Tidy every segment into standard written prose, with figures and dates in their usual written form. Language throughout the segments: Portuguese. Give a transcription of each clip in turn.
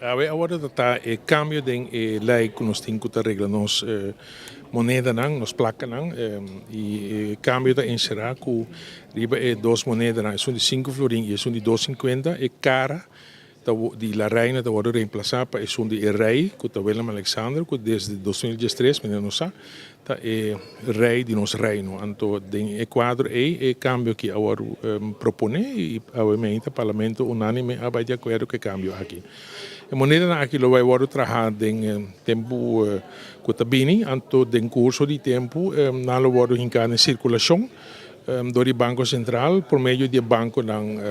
Agora está o cambio de lei que nós temos que arreglar nos moneda nos placas e cambio da encerrar que riba é duas moedas são de 5 florin e são de 2,50 e cara de la reina da hora reemplazar para são de rei que está Willem Alexander que desde 2013 menino não sabe tá é rei de nosso reino então em Equador é cambio que agora propõe e obviamente o parlamento unânime vai de acordo com o cambio aqui. A moneda aqui lo vai agora trabalhar em tempo que está bem, então em curso de tempo não lo vai ficar em circulação do Banco Central por meio de banco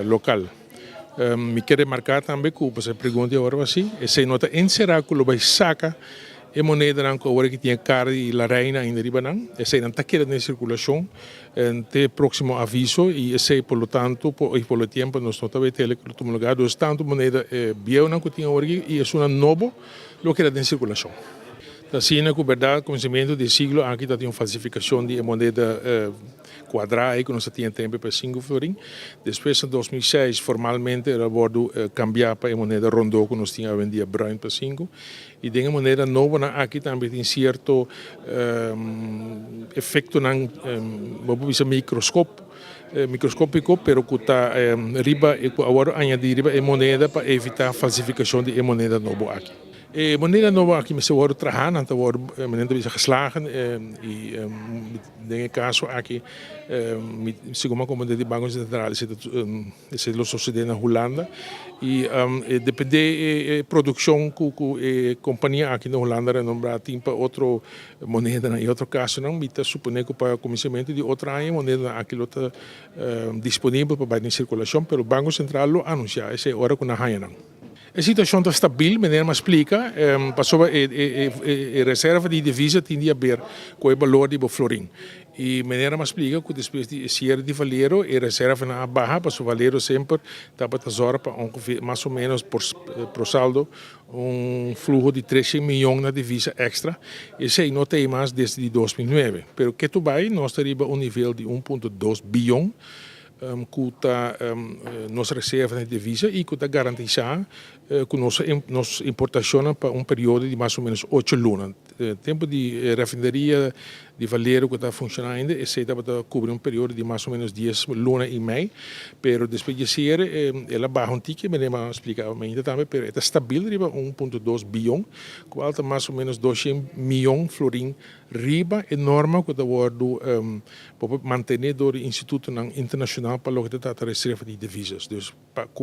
local. Me quero marcar também que você pergunta agora assim, se nota encerrar que lo vai sacar a moneda agora que tinha cara e la reina ainda riba e se não está querendo em circulação até próximo aviso e se por lo tanto por tempo nós não estamos tendo que lugar dos tanto moneda vieja que tinha agora e é uma nova lo que era em circulação. Assim, com verdade, conhecimento do siglo, aqui está uma falsificação de moneda quadrada, que não se tinha tempo para 5 florin. Depois, em 2006, formalmente, era bordo cambiar para a moneda rondô, que nós tínhamos vendido bruin para 5. E tem a moneda nova, aqui também tem certo efeito, vamos dizer, microscópico, pero que está riba, agora añadir riba a moneda para evitar a falsificação de moneda nova aqui. A moneda nova aqui se wordt trahan, dan wordt moneda geslagen e nesse caso aqui segundo como de Banco Central se lo sucede na Holanda e depende produção que a companhia aqui na Holanda nombra timpa outro moneda em outro caso não mita supone que para começamento de outra moneda aqui está disponível para em circulação pelo Banco Central lo anuncia essa hora que na haia não. A situação está estável, meneer me explica, passou a reserva de divisa tinha a ver com o valor de florin. E meneer me explica que depois de ser de valero, a reserva na baixa, passou o valero sempre estava tesouro para mais ou menos por saldo fluxo de 13 milhões na divisa extra. Esse aí não tem mais desde 2009. Pero que tu vai, nós teríamos nível de 1,2 bilhão que está nossa reserva de divisa e que está garantizar que nossa importação para período de mais ou menos 8 lunas. Tempo de refinaria de Valero que está funcionando ainda, esse está para cobrir período de mais ou menos 10 lunas e meio, pero depois de ser, ela baixa tique, me lembra explicar ainda também, pero está estável, riba 1,2 bilhão, que alta mais ou menos 200 milhões florin riba enorme que está para manter do Instituto Internacional para o que está a reserva de divisas. Dus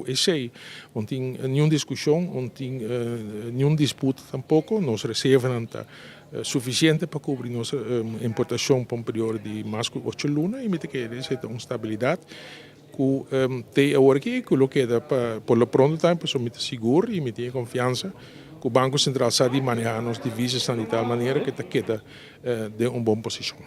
esse aí, não tem nenhuma discussão, não tem nenhuma disputa tampouco, nossa reserva não está suficiente para cobrir nossa importação para período de mais de 8 lunas e que essa é uma estabilidade que tem agora que o que é por lo pronto também para ser seguro e me tem confiança que o Banco Central sabe manejar as divisas de tal maneira que está de uma boa posição.